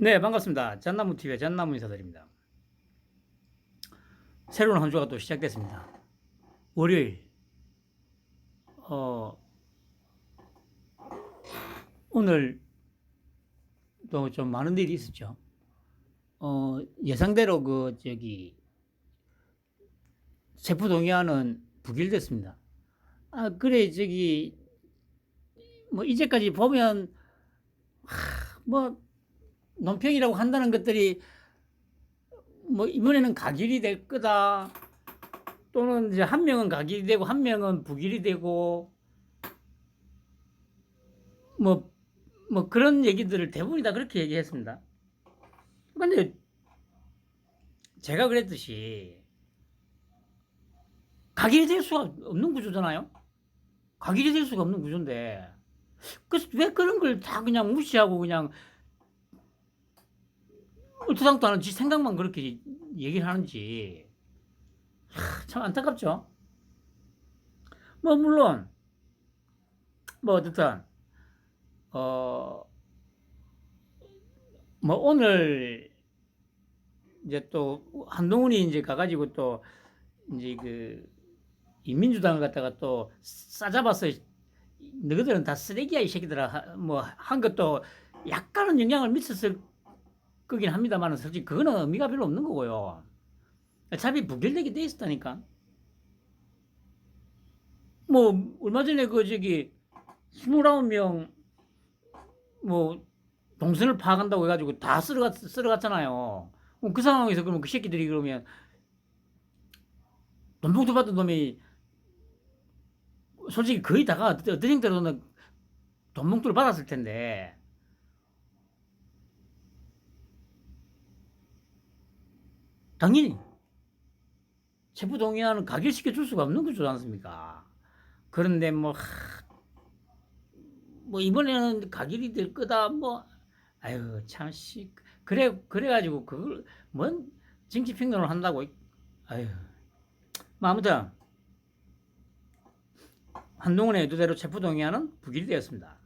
네, 반갑습니다. 잣나무TV의 잣나무 인사드립니다. 새로운 한 주가 또 시작됐습니다. 월요일, 어, 오늘 또 좀 많은 일이 있었죠. 예상대로 세포동의안은 부결됐습니다. 그래, 뭐, 이제까지 보면, 뭐, 논평이라고 한다는 것들이, 뭐, 이번에는 가결이 될 거다. 또는 이제 한 명은 가결이 되고, 한 명은 부결이 되고, 뭐, 그런 얘기들을 대부분이 다 그렇게 얘기했습니다. 근데 제가 그랬듯이 가결이 될 수가 없는 구조잖아요. 가결이 될 수가 없는 구조인데 왜 그런 걸 다 그냥 무시하고 그냥 얼토당토 하는 지 생각만 그렇게 얘기를 하는지 참 안타깝죠. 뭐 물론 뭐 어쨌든 어 뭐 오늘 이제 또 한동훈이 이제 가가지고 또 이제 이 민주당을 갖다가 또 싸잡아서 너희들은 다 쓰레기야 이 새끼들아 뭐 한 것도 약간은 영향을 미쳤을 거긴 합니다만 솔직히 그거는 의미가 별로 없는 거고요. 어차피 부결되게 돼 있었다니까. 뭐 얼마 전에 29명 뭐 동선을 파악한다고 해가지고 다 쓸어갔잖아요. 그 상황에서 그러면 그 새끼들이 그러면 돈봉투 받은 놈이 솔직히 거의 다가 어떤 형태로는 돈봉투를 받았을 텐데 당연히 체포동의안을 가결시켜 줄 수가 없는 거지 않습니까? 그런데 뭐 이번에는 가결이 될 거다 뭐 아유 참씨 그래가지고 그걸 뭔 정치 평론을 한다고 아유 뭐 아무튼 한동훈의 의도대로 체포동의안은 부결이 되었습니다.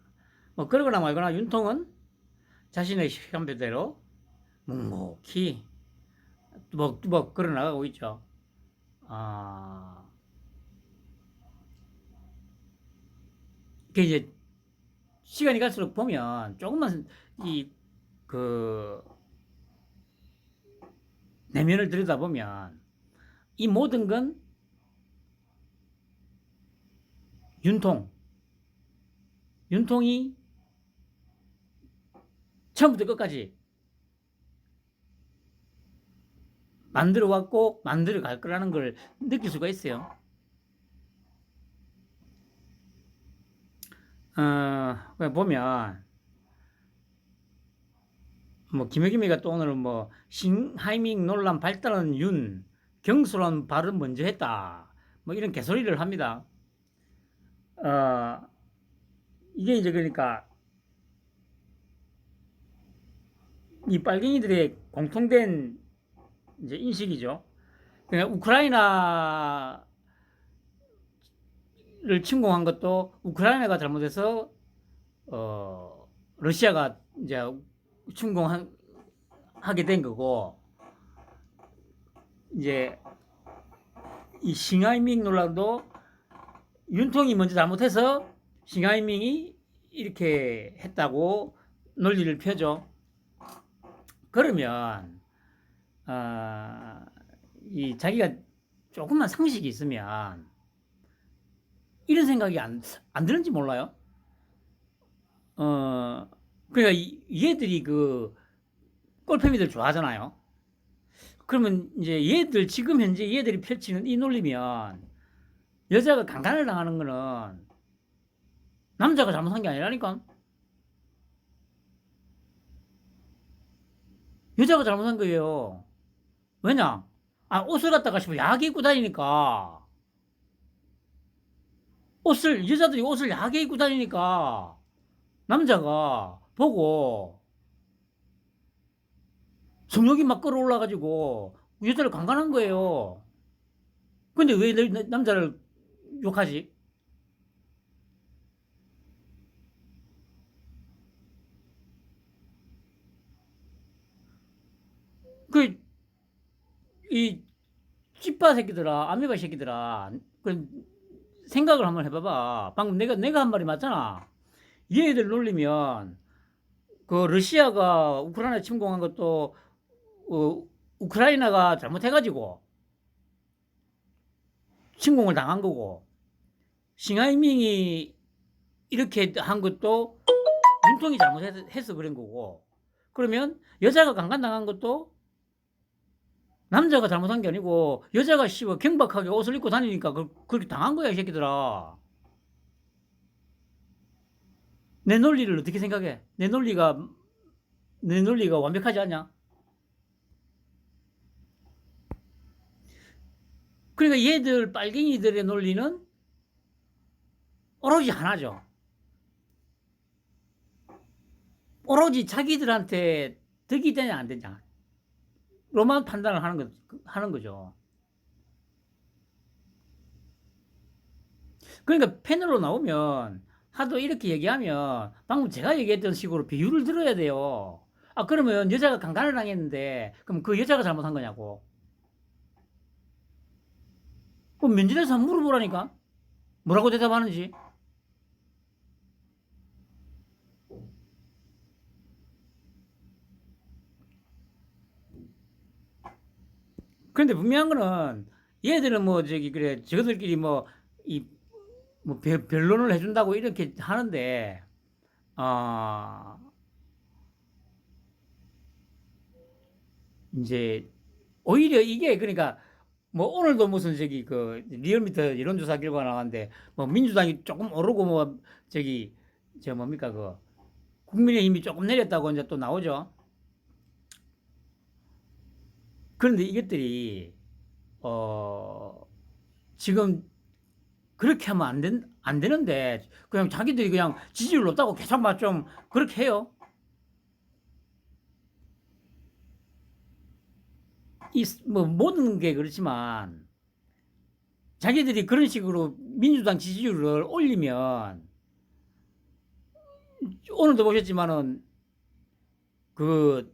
뭐 그러거나 말거나 윤통은 자신의 시간표대로 묵묵히 뚜벅뚜벅 걸어나가고 있죠. 아, 그 이제 시간이 갈수록 보면 조금만 그 내면을 들여다보면 이 모든 건 윤통이 처음부터 끝까지 만들어 왔고 만들어 갈 거라는 걸 느낄 수가 있어요. 보면 뭐 김여김이가 또 오늘 뭐 신하이밍 논란 발단은 윤 경솔한 발언 먼저 했다 뭐 이런 개소리를 합니다. 이게 이제 그러니까 이 빨갱이들의 공통된 이제 인식이죠. 그러니까 우크라이나를 침공한 것도 우크라이나가 잘못해서 러시아가 이제 침공하게 된 거고 이제 이 싱하이밍 논란도 윤통이 먼저 잘못해서 싱하이밍이 이렇게 했다고 논리를 펴죠. 그러면 이 자기가 조금만 상식이 있으면 이런 생각이 안 드는지 몰라요. 그러니까 얘들이 그 꼴패미들 좋아하잖아요. 그러면 이제 얘들 지금 현재 얘들이 펼치는 이 논리면 여자가 강간을 당하는 거는 남자가 잘못한 게 아니라니까. 여자가 잘못한 거예요. 왜냐? 옷을 갖다가 야하게 입고 다니니까 여자들이 옷을 야하게 입고 다니니까 남자가 보고 성욕이 막 끌어올라가지고 여자를 강간한 거예요. 근데 왜 남자를 욕하지? 그, 이, 찌빠 새끼들아, 아메바 새끼들아, 그, 생각을 한번 해봐봐. 방금 내가 한 말이 맞잖아. 얘들 놀리면, 그, 러시아가 우크라이나 침공한 것도, 우크라이나가 잘못해가지고, 침공을 당한 거고, 싱하이밍이 이렇게 한 것도 윤통이 잘못해서 그런 거고, 그러면 여자가 강간당한 것도 남자가 잘못한 게 아니고 여자가 씨발 경박하게 옷을 입고 다니니까 그렇게 당한 거야, 이 새끼들아. 내 논리를 어떻게 생각해? 내 논리가 완벽하지 않냐? 그러니까 얘들 빨갱이들의 논리는 오로지 하나죠. 오로지 자기들한테 득이 되냐 안 되냐 로만 판단을 하는 거죠. 그러니까 패널로 나오면 하도 이렇게 얘기하면 방금 제가 얘기했던 식으로 비유를 들어야 돼요. 아, 그러면 여자가 강간을 당했는데 그럼 그 여자가 잘못한 거냐고. 그럼 면접에서 한번 물어보라니까. 뭐라고 대답하는지. 그런데 분명한 거는 얘들은 뭐 저기 그래 저들끼리 뭐 이 뭐 변론을 해준다고 이렇게 하는데 아 이제 오히려 이게 그러니까 뭐 오늘도 무슨 저기 그 리얼미터 여론조사 결과가 나왔는데 뭐 민주당이 조금 오르고 뭐 저기 저 뭡니까 그 국민의힘이 조금 내렸다고 이제 또 나오죠. 그런데 이것들이 어 지금 그렇게 하면 안 되는데 그냥 자기들이 그냥 지지율 높다고 계속 막 좀 그렇게 해요. 이 뭐 모든 게 그렇지만 자기들이 그런 식으로 민주당 지지율을 올리면 오늘도 보셨지만은 그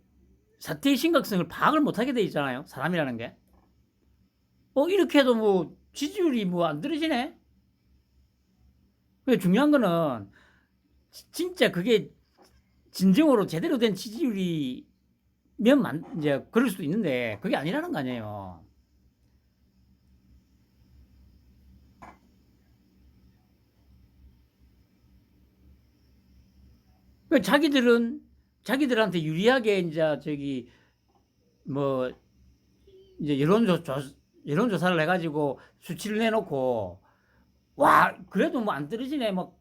사태의 심각성을 파악을 못하게 돼 있잖아요. 사람이라는 게. 이렇게 해도 뭐 지지율이 뭐 안 떨어지네. 중요한 거는 진짜 그게 진정으로 제대로 된 지지율이면 이제 그럴 수도 있는데 그게 아니라는 거 아니에요. 자기들한테 유리하게 이제 저기 뭐 이제 여론조사를 해가지고 수치를 내놓고 와 그래도 뭐 안 떨어지네 뭐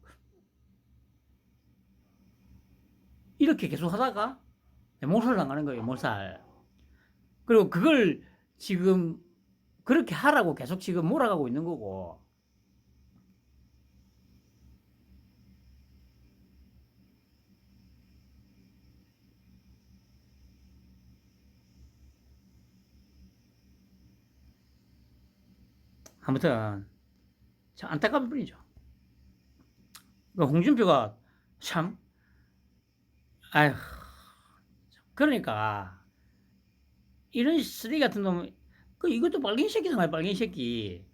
이렇게 계속 하다가 몰살 당하는 거예요. 몰살. 그리고 그걸 지금 그렇게 하라고 계속 지금 몰아가고 있는 거고. 아무튼 참 안타까운 뿐이죠. 홍준표가 참 아휴 그러니까 이런 쓰레기 같은 놈 이것도 빨갱이 새끼잖아요. 빨갱이 새끼.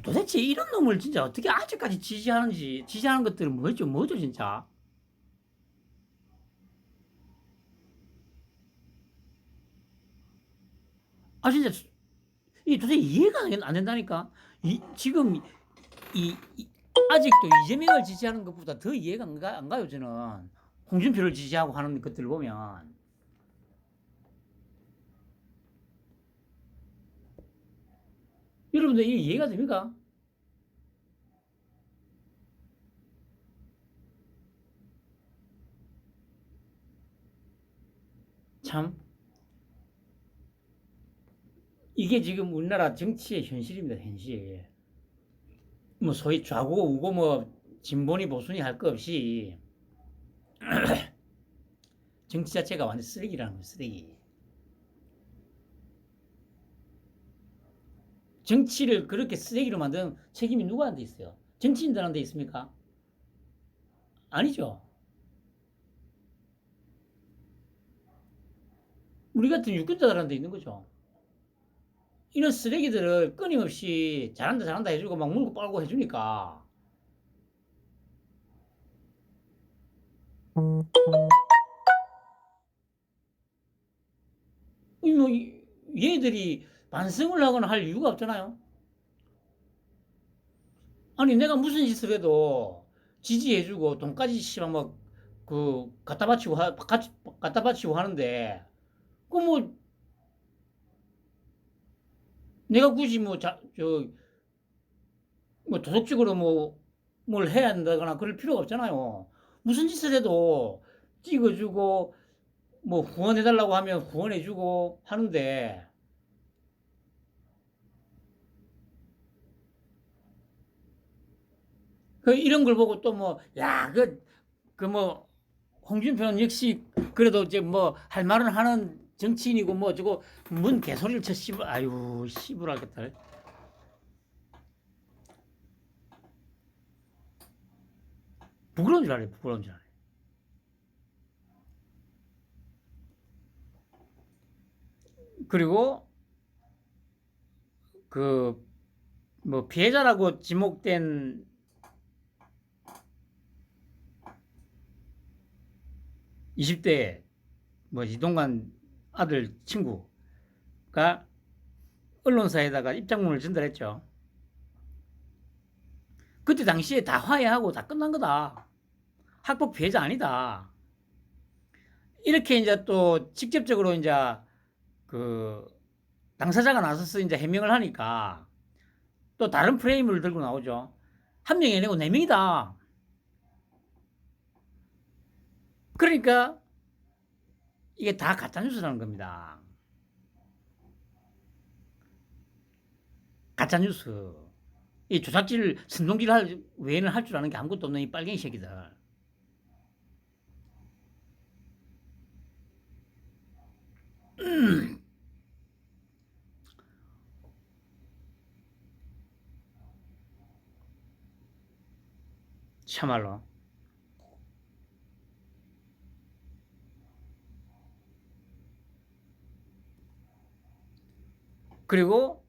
도대체 이런 놈을 진짜 어떻게 아직까지 지지하는 것들은 뭐죠 진짜. 아 진짜 이 도대체 이해가 안 된다니까. 지금 아직도 이재명을 지지하는 것보다 더 이해가 안 가요 저는. 홍준표를 지지하고 하는 것들을 보면 여러분들 이게 이해가 됩니까? 참 이게 지금 우리나라 정치의 현실입니다. 현실. 뭐 소위 좌고 우고 뭐 진보니 보수니 할 거 없이 정치 자체가 완전 쓰레기라는 거예요. 쓰레기. 정치를 그렇게 쓰레기로 만든 책임이 누구한테 있어요? 정치인들한테 있습니까? 아니죠. 우리 같은 유권자들한테 있는 거죠. 이런 쓰레기들을 끊임없이 잘한다 잘한다 해주고 막 물고 빨고 해주니까 뭐 얘들이 반성을 하거나 할 이유가 없잖아요. 아니 내가 무슨 짓을 해도 지지해주고 돈까지 씨발 뭐그 갖다 바치고 하는데 그 뭐 내가 굳이 뭐 도덕적으로 뭐 뭘 해야 한다거나 그럴 필요가 없잖아요. 무슨 짓을 해도 찍어주고 뭐 후원해달라고 하면 후원해주고 하는데 그 이런 걸 보고 또 뭐 야 그 뭐 홍준표는 역시 그래도 이제 뭐 할 말은 하는 정치인이고 뭐 저거 뭔 개소리를 쳐 씨발 아유 씨부라겠다. 부끄러운 줄 알아요. 부끄러운 줄 알아요. 그리고 그 뭐 피해자라고 지목된 20대 뭐 이동관 아들 친구가 언론사에다가 입장문을 전달했죠. 그때 당시에 다 화해하고 다 끝난 거다. 학폭 피해자 아니다. 이렇게 이제 또 직접적으로 이제 그 당사자가 나서서 이제 해명을 하니까 또 다른 프레임을 들고 나오죠. 한 명이 아니고 네 명이다. 그러니까 이게 다 가짜뉴스라는 겁니다. 가짜뉴스. 이 조작질, 선동질 외에는 할 줄 아는 게 아무것도 없는 이 빨갱이 새끼들. 참말로. 그리고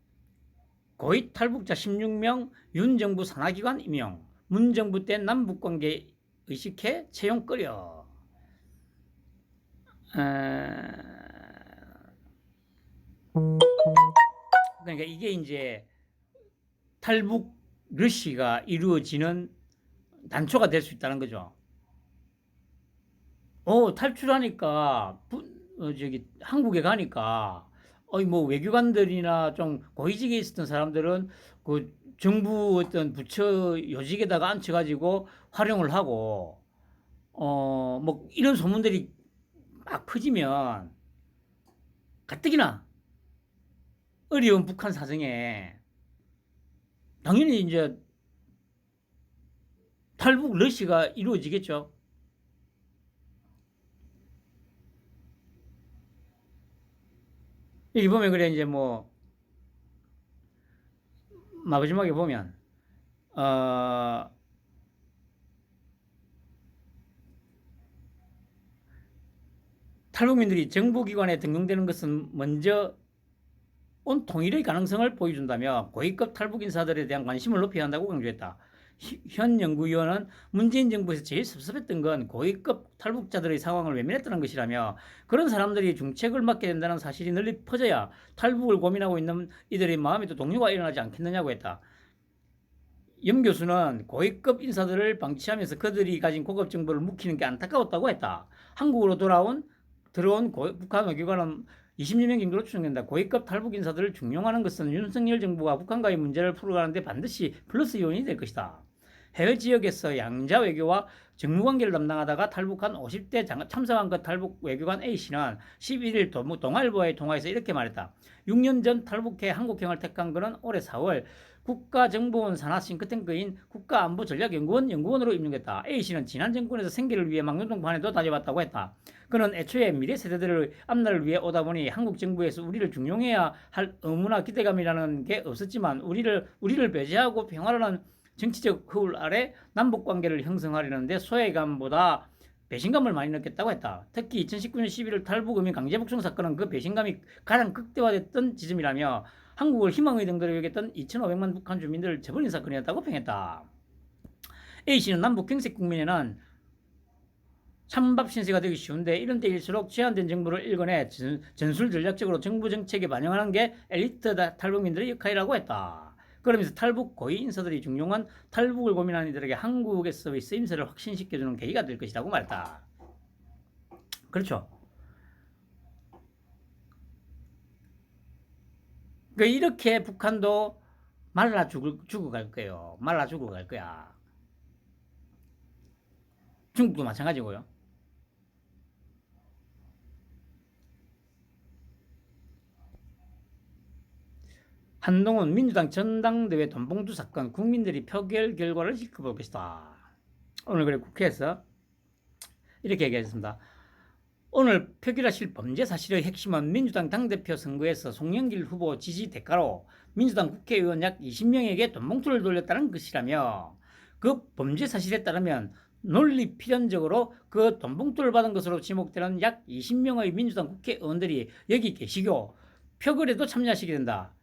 고위 탈북자 16명 윤 정부 산하기관 임용, 문 정부 때 남북관계 의식해 채용 끓여. 그러니까 이게 이제 탈북 러시가 이루어지는 단초가 될 수 있다는 거죠. 탈출하니까 저기 한국에 가니까 뭐 외교관들이나 좀 고위직에 있었던 사람들은 그 정부 어떤 부처 요직에다가 앉혀가지고 활용을 하고 뭐 이런 소문들이 막 퍼지면 가뜩이나 어려운 북한 사정에 당연히 이제 탈북 러시가 이루어지겠죠. 여기 보면 그래 이제 뭐 마지막에 보면 탈북민들이 정부기관에 등록되는 것은 먼저 온 통일의 가능성을 보여준다며 고위급 탈북 인사들에 대한 관심을 높여야 한다고 강조했다. 현 연구위원은 문재인 정부에서 제일 섭섭했던 건 고위급 탈북자들의 상황을 외면했다는 것이라며 그런 사람들이 중책을 맡게 된다는 사실이 널리 퍼져야 탈북을 고민하고 있는 이들의 마음에도 동요가 일어나지 않겠느냐고 했다. 염 교수는 고위급 인사들을 방치하면서 그들이 가진 고급 정보를 묵히는 게 안타까웠다고 했다. 한국으로 들어온 북한 외교관은 20여 명 정도로 추정된다. 고위급 탈북 인사들을 중용하는 것은 윤석열 정부가 북한과의 문제를 풀어가는데 반드시 플러스 요인이 될 것이다. 해외 지역에서 양자 외교와 정무관계를 담당하다가 탈북한 50대 참석한 그 탈북 외교관 A씨는 11일 동아일보와의 통화에서 이렇게 말했다. 6년 전 탈북해 한국형을 택한 그는 올해 4월 국가정보원 산하 싱크탱크인 국가안보전략연구원 연구원으로 임명됐다. A씨는 지난 정권에서 생계를 위해 망명동반에도 다녀봤다고 했다. 그는 애초에 미래 세대들의 앞날을 위해 오다 보니 한국 정부에서 우리를 중용해야 할 의무나 기대감이라는 게 없었지만 우리를 배제하고 평화라는 정치적 허울 아래 남북 관계를 형성하려는데 소외감보다 배신감을 많이 느꼈다고 했다. 특히 2019년 11월 탈북 강제 북송 사건은 그 배신감이 가장 극대화됐던 지점이라며 한국을 희망의 등대로 여겼던 2,500만 북한 주민들을 저버린 사건이었다고 평했다. A씨는 남북 경색 국민에는 찬밥 신세가 되기 쉬운데 이런 때일수록 제한된 정보를 읽어내 전술 전략적으로 정부 정책에 반영하는 게 엘리트 탈북민들의 역할이라고 했다. 그러면서 탈북 고위 인사들이 중용한 탈북을 고민하는 이들에게 한국에서의 쓰임새를 확신시켜주는 계기가 될 것이라고 말했다. 그렇죠. 그러니까 이렇게 북한도 말라 죽어갈 거예요. 말라 죽어갈 거야. 중국도 마찬가지고요. 한동훈 민주당 전당대회 돈봉투 사건 국민들이 표결 결과를 지켜볼 것이다. 오늘 그래 국회에서 이렇게 얘기했습니다. 오늘 표결하실 범죄 사실의 핵심은 민주당 당대표 선거에서 송영길 후보 지지 대가로 민주당 국회의원 약 20명에게 돈봉투를 돌렸다는 것이라며 그 범죄 사실에 따르면 논리 필연적으로 그 돈봉투를 받은 것으로 지목되는 약 20명의 민주당 국회의원들이 여기 계시고 표결에도 참여하시게 된다.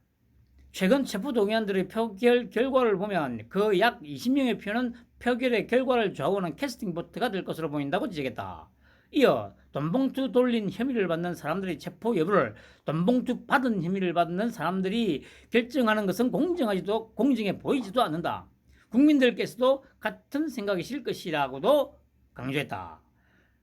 최근 체포동의안들의 표결 결과를 보면 그 약 20명의 표는 표결의 결과를 좌우하는 캐스팅 보트가 될 것으로 보인다고 지적했다. 이어 돈봉투 돌린 혐의를 받는 사람들의 체포 여부를 돈봉투 받은 혐의를 받는 사람들이 결정하는 것은 공정해 보이지도 않는다. 국민들께서도 같은 생각이실 것이라고도 강조했다.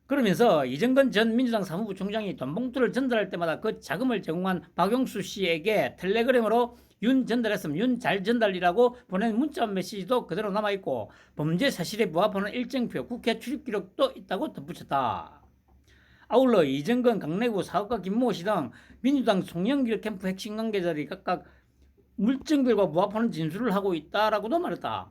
그러면서 이정근 전 민주당 사무부 총장이 돈봉투를 전달할 때마다 그 자금을 제공한 박용수 씨에게 텔레그램으로 윤 전달했음, 윤 잘 전달이라고 보낸 문자 메시지도 그대로 남아있고 범죄 사실에 부합하는 일정표, 국회 출입 기록도 있다고 덧붙였다. 아울러 이정근 강내구 사업가 김모 씨 등 민주당 송영길 캠프 핵심 관계자들이 각각 물증들과 부합하는 진술을 하고 있다라고도 말했다.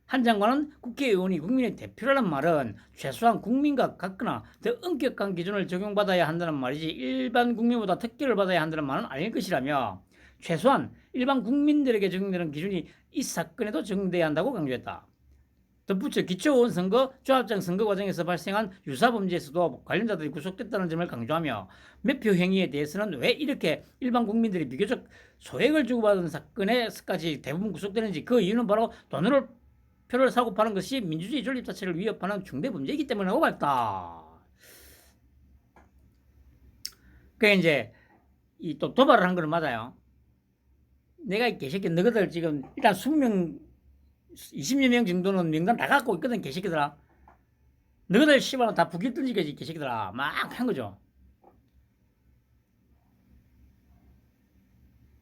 한 장관은 국회의원이 국민의 대표라는 말은 최소한 국민과 같거나 더 엄격한 기준을 적용받아야 한다는 말이지 일반 국민보다 특혜를 받아야 한다는 말은 아닐 것이라며 최소한 일반 국민들에게 적용되는 기준이 이 사건에도 적용돼야 한다고 강조했다. 덧붙여 기초의원 선거, 조합장 선거 과정에서 발생한 유사범죄에서도 관련자들이 구속됐다는 점을 강조하며 매표 행위에 대해서는 왜 이렇게 일반 국민들이 비교적 소액을 주고받은 사건에서까지 대부분 구속되는지 그 이유는 바로 돈으로 표를 사고 파는 것이 민주주의 존립 자체를 위협하는 중대 문제이기 때문이라고 말했다. 그게 이제 이 또 도발을 한 거는 맞아요. 내가 이 개새끼 너희들 지금 일단 20명 20여 명 정도는 명단 다 갖고 있거든 개새끼들아. 너희들 씨발 다 북일 던지겠지 개새끼들아. 막 한 거죠.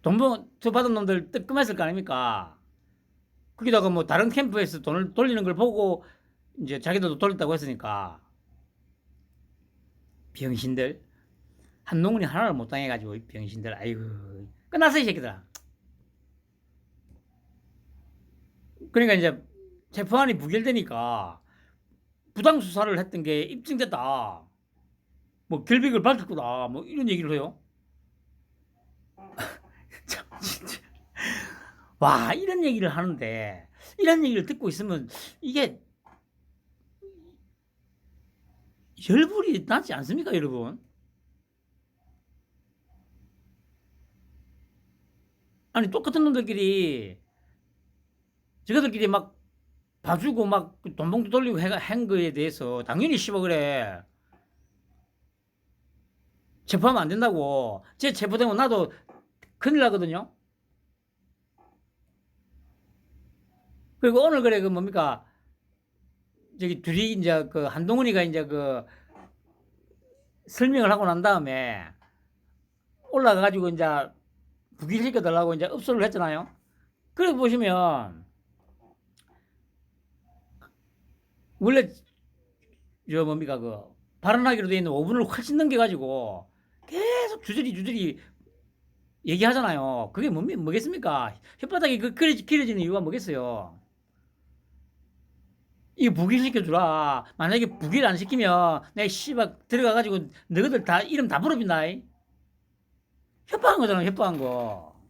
돈봉투 받은 놈들 뜨끔했을 거 아닙니까? 거기다가 뭐 다른 캠프에서 돈을 돌리는 걸 보고 이제 자기들도 돌렸다고 했으니까 병신들 한동훈이 하나를 못 당해가지고 병신들 아이고 끝났어 이 새끼들아. 그러니까 이제 재판이 부결되니까 부당 수사를 했던 게 입증됐다. 뭐 결백을 밝힐 거다. 뭐 이런 얘기를 해요. 참 진짜. 와 이런 얘기를 하는데 이런 얘기를 듣고 있으면 이게 열불이 나지 않습니까 여러분? 아니 똑같은 놈들끼리 저들끼리 막 봐주고 막 돈봉투 돌리고 한 거에 대해서 당연히 씨발 그래 체포하면 안 된다고. 제 체포되면 나도 큰일 나거든요. 그리고 오늘 그래 그 뭡니까 저기 둘이 이제 그 한동훈이가 이제 그 설명을 하고 난 다음에 올라가가지고 이제 부기시켜달라고 이제 업소를 했잖아요. 그래 보시면 원래 저 뭡니까 그 발언하기로 돼 있는 5분을 훨씬 넘겨가지고 계속 주저리 얘기하잖아요. 그게 뭐겠습니까? 혓바닥이 그 길어지는 이유가 뭐겠어요? 이거 부기시켜주라. 만약에 부기를 안 시키면 내가 씨발 들어가가지고 너희들 다 이름 다 부르빈다. 협박한 거잖아, 협박한 거.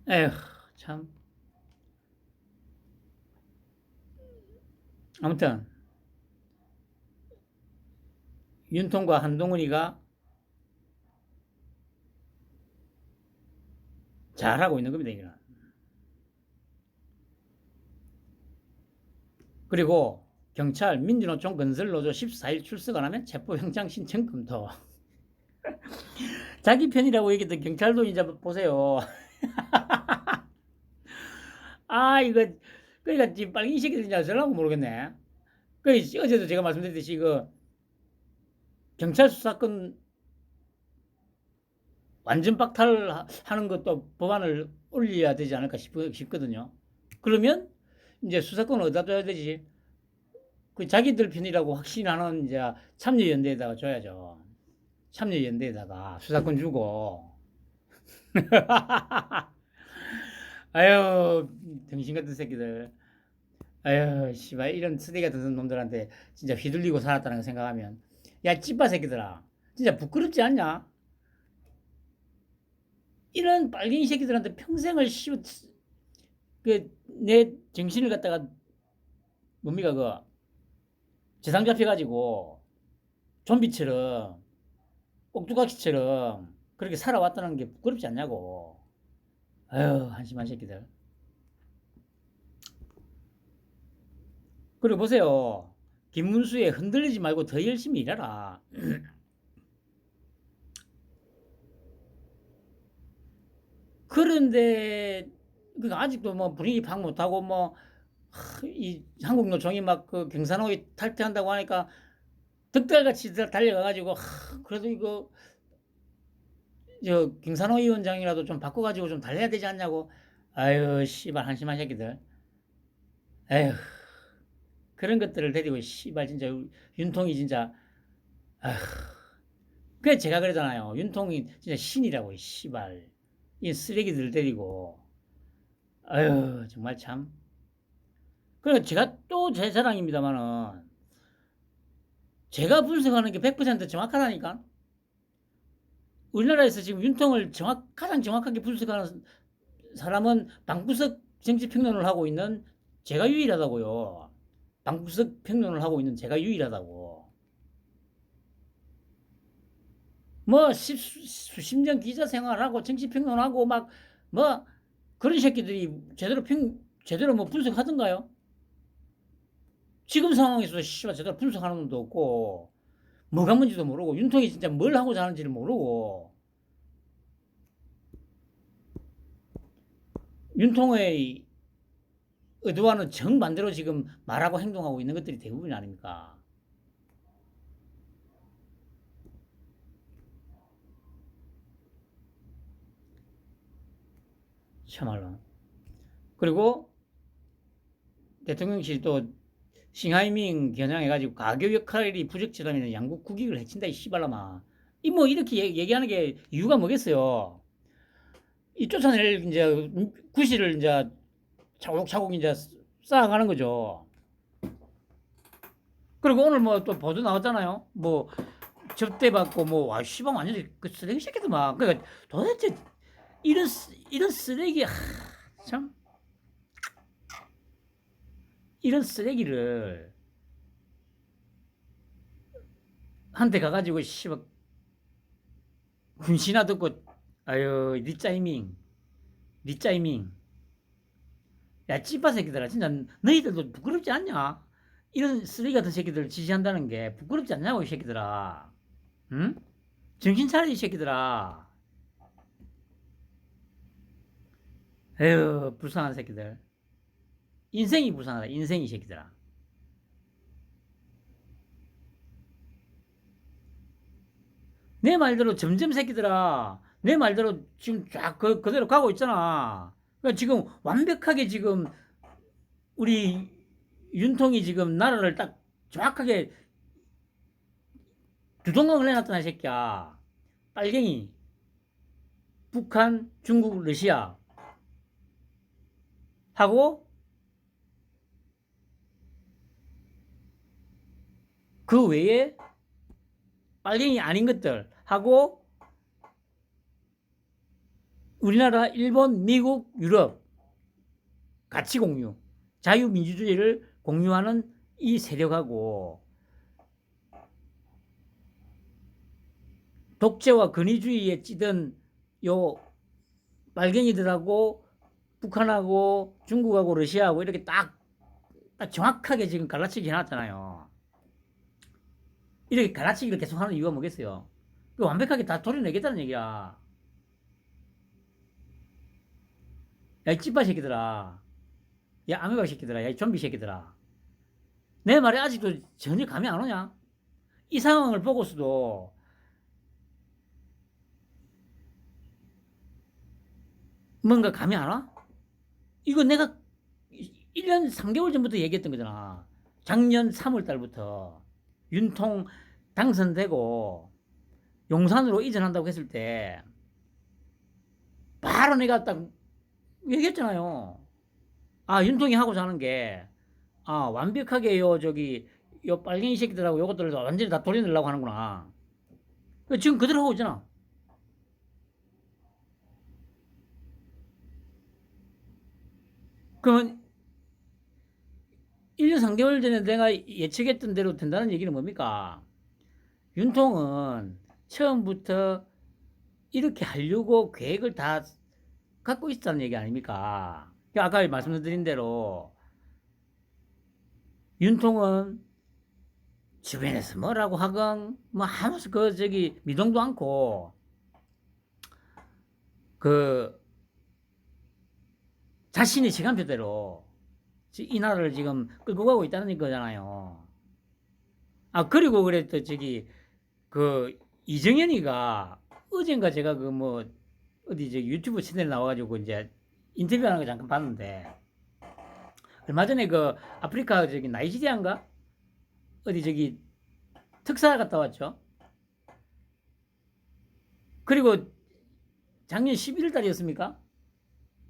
에휴, 참. 아무튼 윤통과 한동훈이가 잘하고 있는 겁니다. 이거는. 그리고 경찰 민주노총 건설노조 14일 출석 안 하면 체포영장 신청 검토. 자기 편이라고 얘기했던 경찰도 이제 보세요. 아, 이거, 그러니까 지금 빨리 이 새끼들 이제 어쩌려고 모르겠네. 그, 어제도 제가 말씀드렸듯이, 이거, 경찰 수사권 완전 박탈하는 것도 법안을 올려야 되지 않을까 싶거든요. 그러면, 이제 수사권을 어디다 줘야 되지? 그 자기들 편이라고 확신하는 이제 참여연대에다가 줘야죠. 참여연대에다가 수사권 주고. 아유, 등신 같은 새끼들. 아유, 씨발, 이런 쓰레기 같은 놈들한테 진짜 휘둘리고 살았다는 거 생각하면. 야, 찌빠 새끼들아. 진짜 부끄럽지 않냐? 이런 빨갱이 새끼들한테 평생을 내 정신을 갖다가, 뭡니까, 재상 잡혀가지고, 좀비처럼, 꼭두각시처럼, 그렇게 살아왔다는 게 부끄럽지 않냐고. 아유, 한심한 새끼들. 그리고 보세요. 김문수에 흔들리지 말고 더 열심히 일해라. 그런데 아직도 뭐 분위기 파악 못하고 이 한국노총이 막 그 경산호위 탈퇴한다고 하니까 득달같이 달려가가지고 그래도 이거 저 경산호 위원장이라도 좀 바꿔가지고 좀 달려야 되지 않냐고. 아유, 씨발 한심한 새끼들. 에휴, 그런 것들을 데리고 씨발 진짜 윤통이 진짜. 아휴, 그래 제가 그러잖아요. 윤통이 진짜 신이라고 씨발. 이 쓰레기들 데리고. 아유, 정말 참. 그리고 제가 또 제 자랑입니다만은 제가 분석하는 게 100% 정확하다니까. 우리나라에서 지금 윤통을 가장 정확하게 분석하는 사람은 방구석 정치평론을 하고 있는 제가 유일하다고요. 방구석 평론을 하고 있는 제가 유일하다고. 뭐 수십 년 기자 생활하고 정치평론하고 뭐 그런 새끼들이 제대로 뭐 분석하던가요? 지금 상황에서 씨발 제대로 분석하는 놈도 없고 뭐가 뭔지도 모르고 윤통이 진짜 뭘 하고자 하는지를 모르고 윤통의 의도와는 정반대로 지금 말하고 행동하고 있는 것들이 대부분 아닙니까? 참말로. 그리고 대통령실이 또 싱하이밍 겨냥해가지고 가교 역할이 부적절하면 양국 국익을 해친다 이 씨발라마. 이 뭐 이렇게 얘기하는 게 이유가 뭐겠어요? 이 쫓아낼 이제 구실을 이제 차곡차곡 이제 쌓아가는 거죠. 그리고 오늘 뭐 또 보도 나왔잖아요. 뭐 접대받고 와 씨발 완전히 그 쓰레기 새끼들 막. 그러니까 도대체 이런 쓰레기 참 이런 쓰레기를 한테 가가지고 씨발 군신화 듣고 아유 리짜이밍 야 찌빠 새끼들아 진짜 너희들도 부끄럽지 않냐? 이런 쓰레기 같은 새끼들 지지한다는 게 부끄럽지 않냐고 이 새끼들아. 응? 정신 차려 이 새끼들아. 에휴 불쌍한 새끼들. 인생이 불쌍하다 인생이 새끼들아. 내 말대로 점점 새끼들아. 내 말대로 지금 쫙 그대로 가고 있잖아. 그러니까 지금 완벽하게 지금 우리 윤통이 지금 나라를 딱 정확하게 두동강을 해놨잖아, 이 새끼야. 빨갱이. 북한, 중국, 러시아. 하고, 그 외에 빨갱이 아닌 것들 하고, 우리나라, 일본, 미국, 유럽. 가치 공유. 자유민주주의를 공유하는 이 세력하고 독재와 권위주의에 찌든 요 빨갱이들하고 북한하고 중국하고 러시아하고 이렇게 딱 정확하게 지금 갈라치기 해놨잖아요. 이렇게 갈라치기를 계속 하는 이유가 뭐겠어요? 완벽하게 다 도려내겠다는 얘기야. 야, 이 찌빠 새끼들아. 야, 아메바 새끼들아. 야, 이 좀비 새끼들아. 내 말에 아직도 전혀 감이 안 오냐? 이 상황을 보고서도 뭔가 감이 안 와? 이거 내가 1년 3개월 전부터 얘기했던 거잖아. 작년 3월 달부터 윤통 당선되고 용산으로 이전한다고 했을 때 바로 내가 딱 얘기했잖아요. 아, 윤통이 하고자 하는 게, 아, 완벽하게 요 빨갱이 새끼들하고 요것들을 완전히 다 돌려내려고 하는구나. 지금 그대로 하고 있잖아. 그러면 1년 3개월 전에 내가 예측했던 대로 된다는 얘기는 뭡니까? 윤통은 처음부터 이렇게 하려고 계획을 다 갖고 있었다는 얘기 아닙니까? 아까 말씀드린 대로 윤통은 주변에서 뭐라고 하건 뭐 하면서 미동도 않고 그 자신의 시간표대로 이 나라를 지금 끌고 가고 있다는 거잖아요. 아, 그리고 그랬더 이정현이가 어젠가 제가 어디 유튜브 채널에 나와가지고 이제 인터뷰하는 거 잠깐 봤는데, 얼마 전에 아프리카 나이지리아인가? 어디 특사 갔다 왔죠. 그리고 작년 11월 달이었습니까?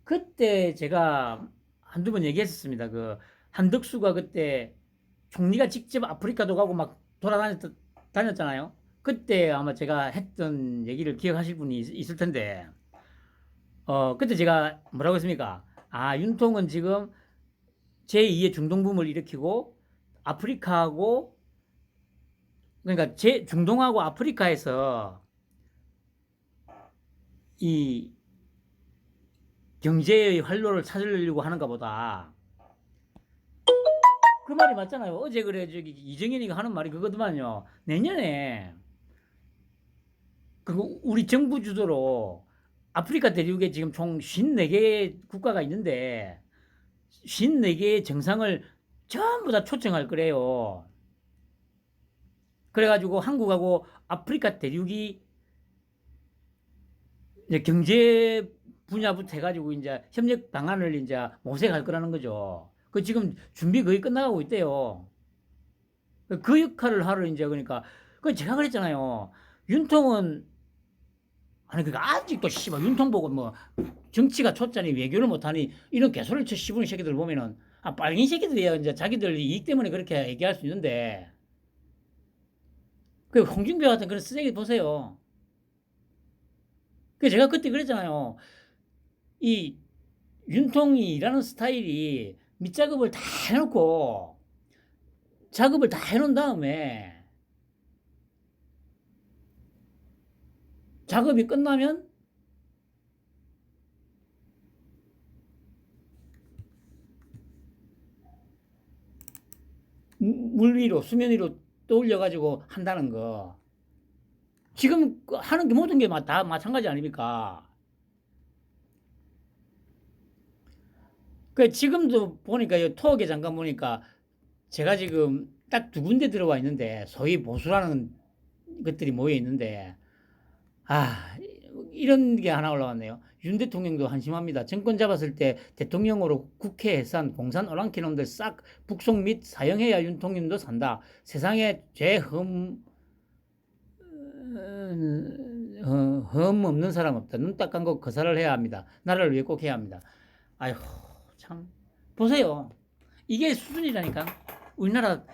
그때 제가 한두 번 얘기했었습니다. 한덕수가 그때 총리가 직접 아프리카도 가고 막 다녔잖아요. 그때 아마 제가 했던 얘기를 기억하실 분이 있을 텐데, 그때 제가 뭐라고 했습니까? 아, 윤통은 지금 제2의 중동붐을 일으키고 아프리카하고, 그러니까 중동하고 아프리카에서 이 경제의 활로를 찾으려고 하는가 보다. 그 말이 맞잖아요. 어제 그래 이정현이가 하는 말이 그거더만요. 내년에 우리 정부 주도로 아프리카 대륙에 지금 총 54개 국가가 있는데 54개의 정상을 전부 다 초청할 거래요. 그래가지고 한국하고 아프리카 대륙이 이제 경제 분야부터 해가지고 이제 협력 방안을 이제 모색할 거라는 거죠. 지금 준비 거의 끝나가고 있대요. 그 역할을 하러 이제 그러니까 제가 그랬잖아요. 윤통은 아니 그러니까 아직도 씨발 윤통 보고 정치가 초짜니 외교를 못하니 이런 개소리를 쳐 씹으는 새끼들 보면은 빨갱이 새끼들이야. 이제 자기들 이익 때문에 그렇게 얘기할 수 있는데 홍준표 같은 그런 쓰레기 보세요. 제가 그때 그랬잖아요. 이 윤통이 일하는 스타일이 밑작업을 다 해놓고 작업을 다 해놓은 다음에 작업이 끝나면 물 위로 수면 위로 떠올려가지고 한다는 거. 지금 하는 게 모든 게 다 마찬가지 아닙니까? 지금도 보니까 토학에 잠깐 보니까 제가 지금 딱 두 군데 들어와 있는데 소위 보수라는 것들이 모여 있는데 이런 게 하나 올라왔네요. 윤 대통령도 한심합니다. 정권 잡았을 때 대통령으로 국회 해산, 공산 오랑캐놈들 싹 북송 및 사형해야 윤통님도 산다. 세상에 흠 없는 사람 없다. 눈 딱 감고 거사를 해야 합니다. 나라를 위해 꼭 해야 합니다. 아휴, 참. 보세요. 이게 수준이라니까. 우리나라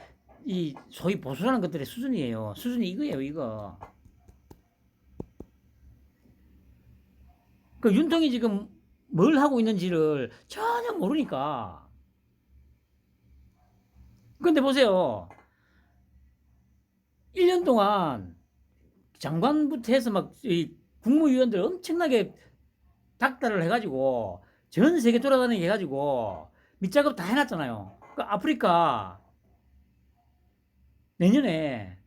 이 소위 보수라는 것들의 수준이에요. 수준이 이거예요, 이거. 윤통이 지금 뭘 하고 있는지를 전혀 모르니까. 근데 보세요. 1년 동안 장관부터 해서 막 이 국무위원들 엄청나게 닥달을 해가지고 전 세계 돌아다니게 해가지고 밑작업 다 해놨잖아요. 그 아프리카 내년에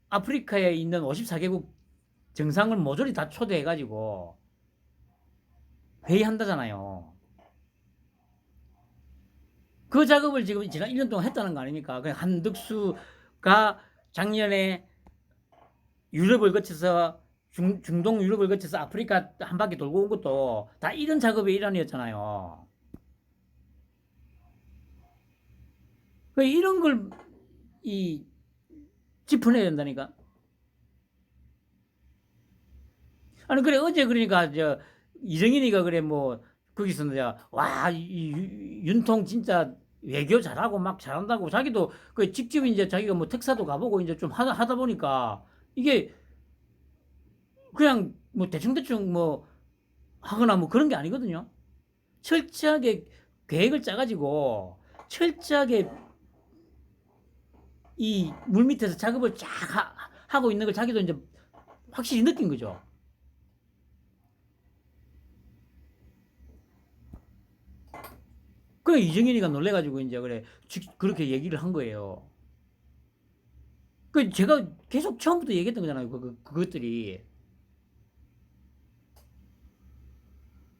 아프리카에 있는 54개국 정상을 모조리 다 초대해가지고 회의한다잖아요. 그 작업을 지금 지난 1년 동안 했다는 거 아닙니까? 그 한덕수가 작년에 유럽을 거쳐서 중동 유럽을 거쳐서 아프리카 한 바퀴 돌고 온 것도 다 이런 작업의 일환이었잖아요. 그 이런 걸 짚어내야 된다니까. 아니 그래 어제 그러니까 저 이정인이가 그래 뭐 거기서 와 윤통 진짜 외교 잘하고 막 잘한다고 자기도 그 직접 이제 자기가 뭐 특사도 가보고 이제 좀 하다 보니까 이게 그냥 뭐 대충대충 뭐 하거나 뭐 그런 게 아니거든요. 철저하게 계획을 짜가지고 철저하게 이 물밑에서 작업을 쫙 하고 있는 걸 자기도 이제 확실히 느낀 거죠. 그래 이정현이가 놀래가지고 이제 그래 그렇게 얘기를 한 거예요. 그 제가 계속 처음부터 얘기했던 거잖아요. 그것들이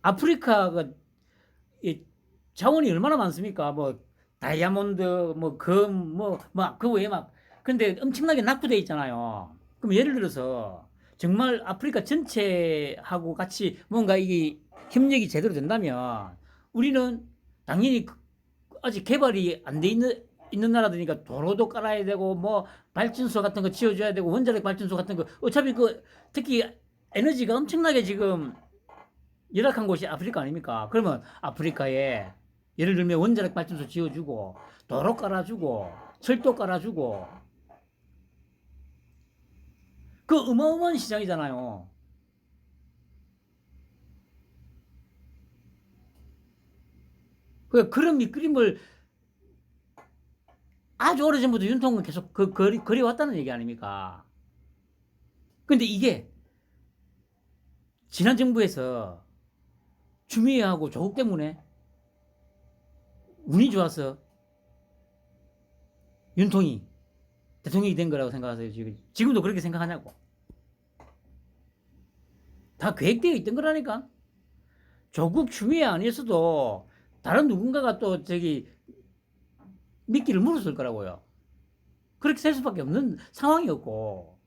아프리카가 자원이 얼마나 많습니까? 뭐 다이아몬드, 뭐 금, 그 외에 막 근데 엄청나게 낙후돼 있잖아요. 그럼 예를 들어서 정말 아프리카 전체하고 같이 뭔가 이게 협력이 제대로 된다면 우리는 당연히 아직 개발이 안 돼 있는 나라들이니까 도로도 깔아야 되고 뭐 발전소 같은 거 지어줘야 되고 원자력 발전소 같은 거 어차피 그 특히 에너지가 엄청나게 지금 열악한 곳이 아프리카 아닙니까? 그러면 아프리카에 예를 들면 원자력 발전소 지어주고 도로 깔아주고 철도 깔아주고 그 어마어마한 시장이잖아요. 그런 밑그림을 아주 오래전부터 윤통은 계속 그려왔다는 얘기 아닙니까? 근데 이게 지난 정부에서 추미애하고 조국 때문에 운이 좋아서 윤통이 대통령이 된 거라고 생각하세요? 지금도 그렇게 생각하냐고. 다 계획되어 있던 거라니까. 조국 추미애 아니었어도 다른 누군가가 또 미끼를 물었을 거라고요. 그렇게 될 수밖에 없는 상황이었고.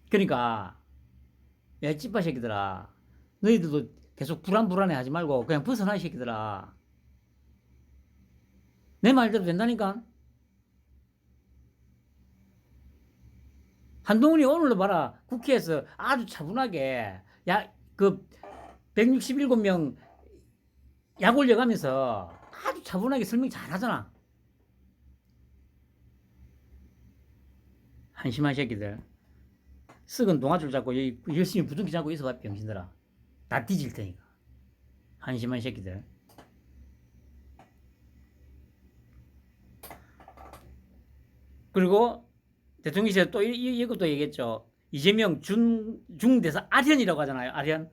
그러니까 야 찌빠 새끼들아 너희들도 계속 불안해 하지 말고 그냥 벗어나 이 새끼들아. 내 말대로 된다니까. 한동훈이 오늘도 봐라 국회에서 아주 차분하게 그 167명 약 올려가면서 아주 차분하게 설명 잘 하잖아. 한심한 새끼들. 썩은 동아줄 잡고 열심히 부둥키 잡고 있어봐 병신들아. 다 뒤질 테니까. 한심한 새끼들. 그리고 대통령실에 또 이것도 얘기했죠. 이재명 중대사 아련이라고 하잖아요. 아련.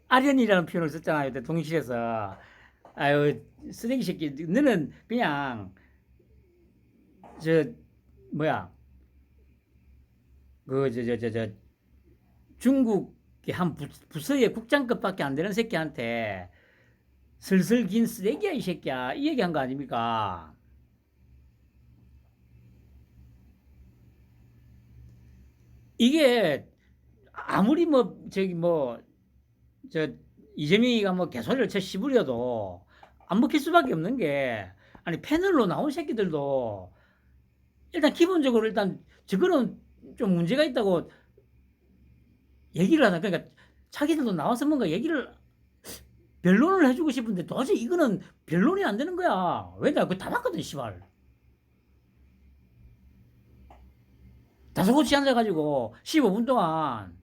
아련이라는 표현을 썼잖아요. 대통령실에서. 아유 쓰레기 새끼. 너는 그냥 저 뭐야 중국의 한 부서의 국장급밖에 안 되는 새끼한테 슬슬 긴 쓰레기야 이 새끼야 이 얘기한 거 아닙니까? 이게 아무리 이재명이가 뭐 개소리를 쳐 씹으려도 안 먹힐 수밖에 없는 게 아니 패널로 나온 새끼들도 일단 기본적으로 일단 저거는 좀 문제가 있다고 얘기를 하다. 그러니까 자기들도 나와서 뭔가 얘기를 변론을 해주고 싶은데 도저히 이거는 변론이 안 되는 거야. 왜냐? 그거 다 봤거든, 씨발. 다소곳이 앉아가지고 15분 동안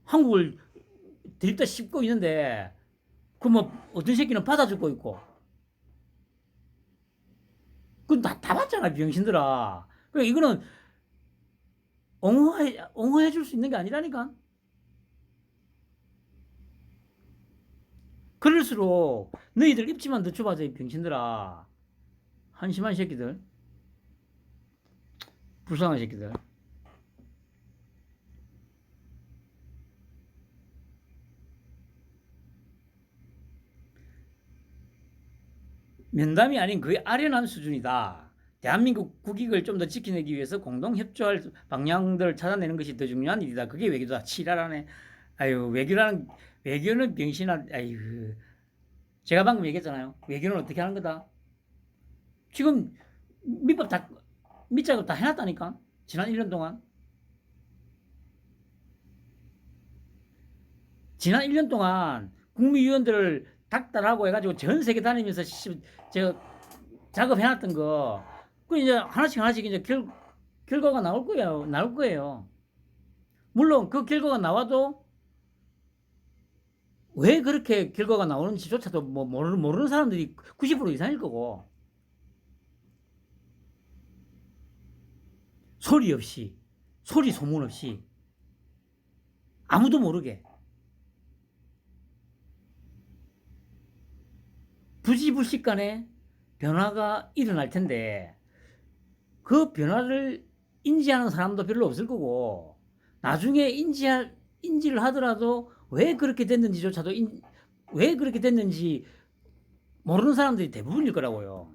한국을 드립다 씹고 있는데 그 뭐 어떤 새끼는 받아 죽고 있고 그건 다 봤잖아 병신들아. 그러니까 이거는 옹호해 줄 수 있는 게 아니라니까. 그럴수록 너희들 입지만 늦춰봐줘 이 병신들아. 한심한 새끼들, 불쌍한 새끼들. 면담이 아닌 그 아련한 수준이다. 대한민국 국익을 좀 더 지켜내기 위해서 공동 협조할 방향들을 찾아내는 것이 더 중요한 일이다. 그게 외교다. 치라라네. 아유, 외교는 병신아. 아유, 제가 방금 얘기했잖아요. 외교는 어떻게 하는 거다. 지금 밑작업 다 해놨다니까. 지난 1년 동안. 지난 1년 동안 국무위원들을 닥달하고 해가지고 전 세계 다니면서 저 작업해놨던 거, 그 이제 하나씩 이제 결과가 나올 거예요. 나올 거예요. 물론 그 결과가 나와도 왜 그렇게 결과가 나오는지조차도 뭐 모르는 사람들이 90% 이상일 거고, 소리 없이, 소리 소문 없이, 아무도 모르게 부지불식간에 변화가 일어날 텐데 그 변화를 인지하는 사람도 별로 없을 거고, 나중에 인지를 하더라도 왜 그렇게 됐는지조차도 왜 그렇게 됐는지 모르는 사람들이 대부분일 거라고요.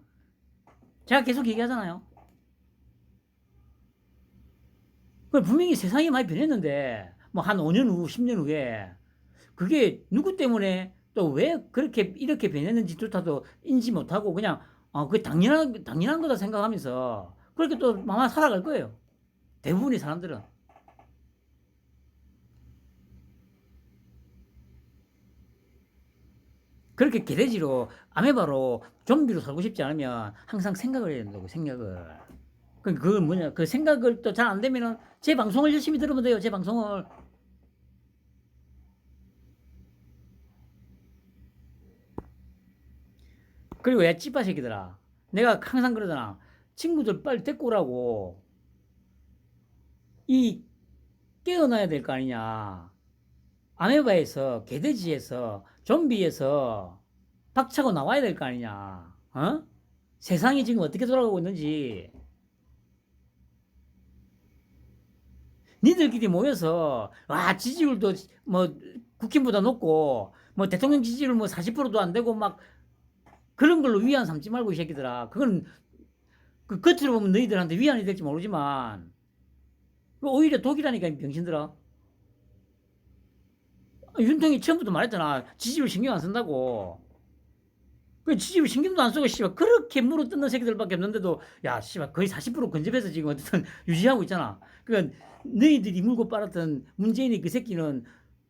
제가 계속 얘기하잖아요. 분명히 세상이 많이 변했는데 뭐 한 5년 후, 10년 후에 그게 누구 때문에 또 왜 그렇게 이렇게 변했는지조차도 인지 못하고 그냥 그게 당연한 거다 생각하면서 그렇게 또 아마 살아갈 거예요. 대부분의 사람들은. 그렇게 개돼지로 아메바로 좀비로 살고 싶지 않으면 항상 생각을 해야 된다고. 생각을. 그 뭐냐, 그 생각을 또 잘 안 되면은 제 방송을 열심히 들으면 돼요. 제 방송을. 그리고 야 찌빠 새끼들아, 내가 항상 그러잖아. 친구들 빨리 데리고 오라고. 이 깨어나야 될 거 아니냐. 아메바에서, 개돼지에서, 좀비에서 박차고 나와야 될 거 아니냐. 어? 세상이 지금 어떻게 돌아가고 있는지. 니들끼리 모여서 와 지지율도 뭐 국힘보다 높고 뭐 대통령 지지율 뭐 40%도 안 되고 막 그런 걸로 위안 삼지 말고 이 새끼들아. 그건 그 겉으로 보면 너희들한테 위안이 될지 모르지만 오히려 독이라니까 이 병신들아. 윤통이 처음부터 말했잖아. 지지율 신경 안 쓴다고. 그 지지율 신경도 안 쓰고 씨발 그렇게 물어뜯는 새끼들밖에 없는데도 야 씨발 거의 40% 근접해서 지금 어쨌든 유지하고 있잖아. 그러니까 너희들이 물고 빨았던 문재인이 그 새끼는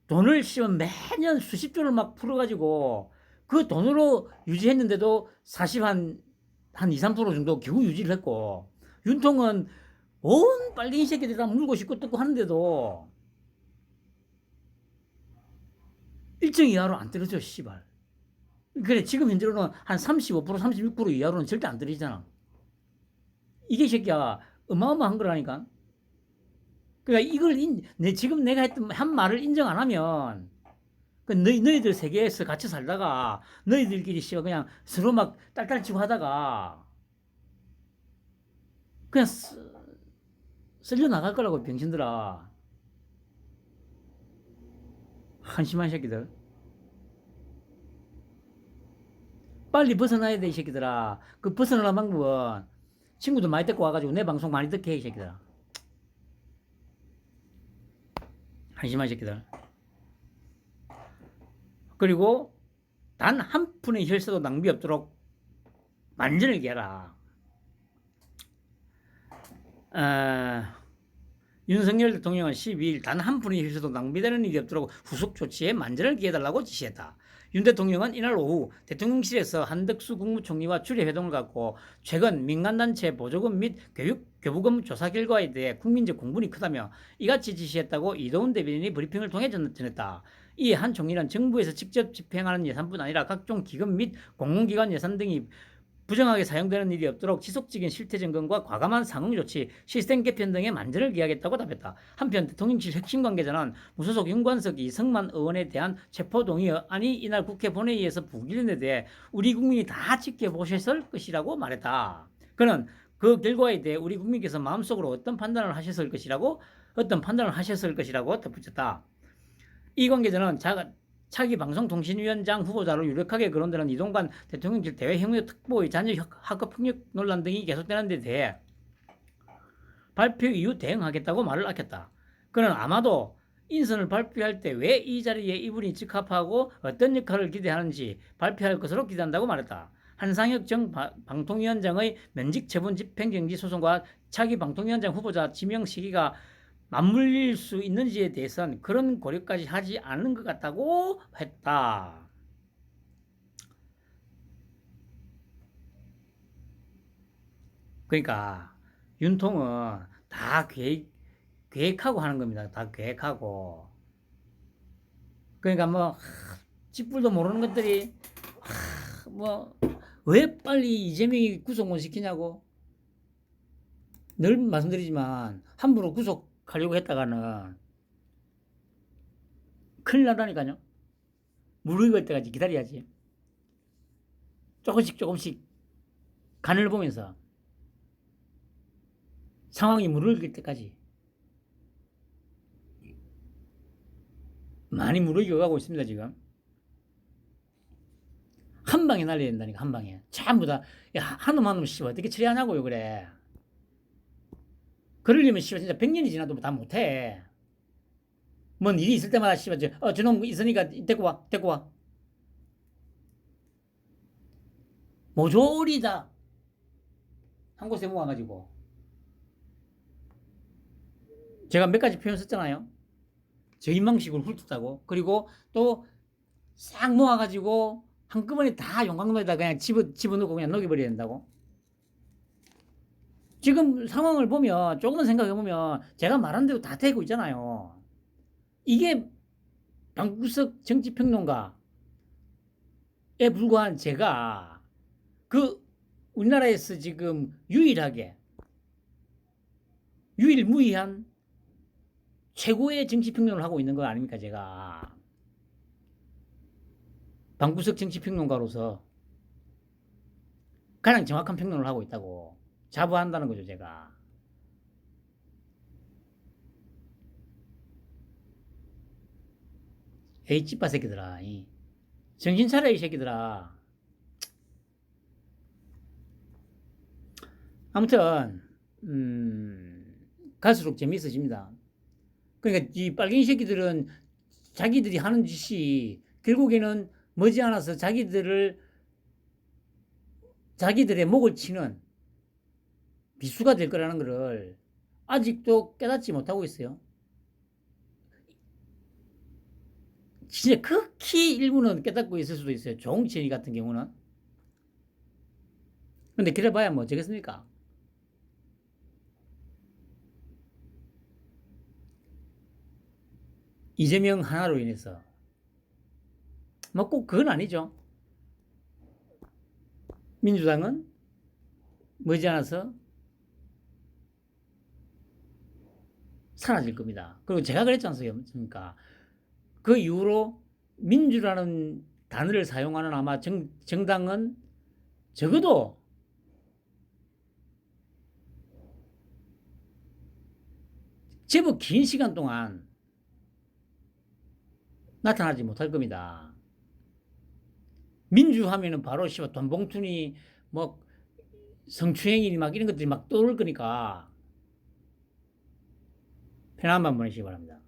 돈을 씨발 매년 수십조를 막 풀어가지고 그 돈으로 유지했는데도 40한 2, 3% 정도 겨우 유지를 했고, 윤통은 온 빨갱이 새끼들 다 물고 씻고 뜯고 하는데도 일정 이하로 안 떨어져 씨발. 그래 지금 현재로는 한 35%, 36% 이하로는 절대 안 떨어지잖아. 이게 새끼야 어마어마한 거라니까. 그러니까 이걸 지금 내가 한 말을 인정 안 하면 그 너희들 세계에서 같이 살다가 너희들끼리 씨발 그냥 서로 막 딸딸치고 하다가 그냥 쓸려 나갈 거라고 병신들아. 한심한 새끼들. 빨리 벗어나야 돼 이 새끼들아. 그 벗어나는 방법은 친구들 많이 데리고 와가지고 내 방송 많이 듣게 해 이 새끼들아. 한심한 새끼들. 그리고 단 한 푼의 혈세도 낭비 없도록 만전을 기해라. 윤석열 대통령은 12일 단 한 푼의 혈세도 낭비되는 일이 없도록 후속 조치에 만전을 기해달라고 지시했다. 윤 대통령은 이날 오후 대통령실에서 한덕수 국무총리와 주례회동을 갖고 최근 민간단체 보조금 및 교부금 조사 결과에 대해 국민적 공분이 크다며 이같이 지시했다고 이도훈 대변인이 브리핑을 통해 전했다. 이 한 총리는 정부에서 직접 집행하는 예산뿐 아니라 각종 기금 및 공공기관 예산 등이 부정하게 사용되는 일이 없도록 지속적인 실태 점검과 과감한 상응 조치, 시스템 개편 등에 만전을 기하겠다고 답했다. 한편 대통령실 핵심 관계자는 무소속 윤관석 이성만 의원에 대한 체포 동의안이 이날 국회 본회의에서 부결된에 대해 우리 국민이 다 지켜보셨을 것이라고 말했다. 그는 그 결과에 대해 우리 국민께서 마음속으로 어떤 판단을 하셨을 것이라고 덧붙였다. 이 관계자는 차기 방송통신위원장 후보자로 유력하게 거론되는 이동관 대통령실 대외협력 특보의 자녀 학업 폭력 논란 등이 계속되는 데 대해 발표 이후 대응하겠다고 말을 아꼈다. 그는 아마도 인선을 발표할 때 왜 이 자리에 이분이 적합하고 어떤 역할을 기대하는지 발표할 것으로 기대한다고 말했다. 한상혁 전 방통위원장의 면직 처분 집행정지 소송과 차기 방통위원장 후보자 지명 시기가 맞물릴 수 있는지에 대해서는 그런 고려까지 하지 않은 것 같다고 했다. 그러니까 윤통은 다 계획하고 하는 겁니다. 다 계획하고. 그러니까 뭐 쥐뿔도 모르는 것들이 뭐 왜 빨리 이재명이 구속 못 시키냐고. 늘 말씀드리지만 함부로 구속하려고 했다가는 큰일 나다니까요. 무르익을 때까지 기다려야지. 조금씩 간을 보면서 상황이 무르익을 때까지. 많이 무르익어가고 있습니다 지금. 한 방에 날려야 된다니까. 한 방에 전부 다. 야, 한놈 한놈 씨 어떻게 처리하냐고요. 그래. 그러려면 씨발 진짜 100년이 지나도 다 못해. 뭔 일이 있을 때마다 씨발 저놈 있으니까 데리고 와. 모조리 다 한 곳에 모아가지고. 제가 몇 가지 표현 썼잖아요. 저인망식으로 훑었다고. 그리고 또 싹 모아가지고 한꺼번에 다 용광로에다 그냥 집어넣고 그냥 녹여버려야 된다고. 지금 상황을 보면 조금만 생각해보면 제가 말한 대로 다 되고 있잖아요. 이게 방구석 정치평론가에 불과한 제가 그 우리나라에서 지금 유일무이한 최고의 정치평론을 하고 있는 거 아닙니까 제가. 방구석 정치평론가로서 가장 정확한 평론을 하고 있다고 자부한다는 거죠 제가. 에이 찌빠 새끼들아. 정신 차려 이 새끼들아. 아무튼 갈수록 재미있어집니다. 그러니까 이 빨갱이 새끼들은 자기들이 하는 짓이 결국에는 머지않아서 자기들의 목을 치는 비수가 될 거라는 것을 아직도 깨닫지 못하고 있어요. 진짜 극히 일부는 깨닫고 있을 수도 있어요. 조홍천이 같은 경우는. 근데 그래봐야 뭐 어쩌겠습니까? 이재명 하나로 인해서. 뭐 꼭 그건 아니죠. 민주당은 머지않아서 사라질 겁니다. 그리고 제가 그랬지 않습니까? 그 이후로 민주라는 단어를 사용하는 아마 정당은 적어도 제법 긴 시간 동안 나타나지 못할 겁니다. 민주 하면은 바로 돈봉투니 뭐 성추행이니 막 이런 것들이 막 떠오를 거니까 편한 밤 보내시기 바랍니다.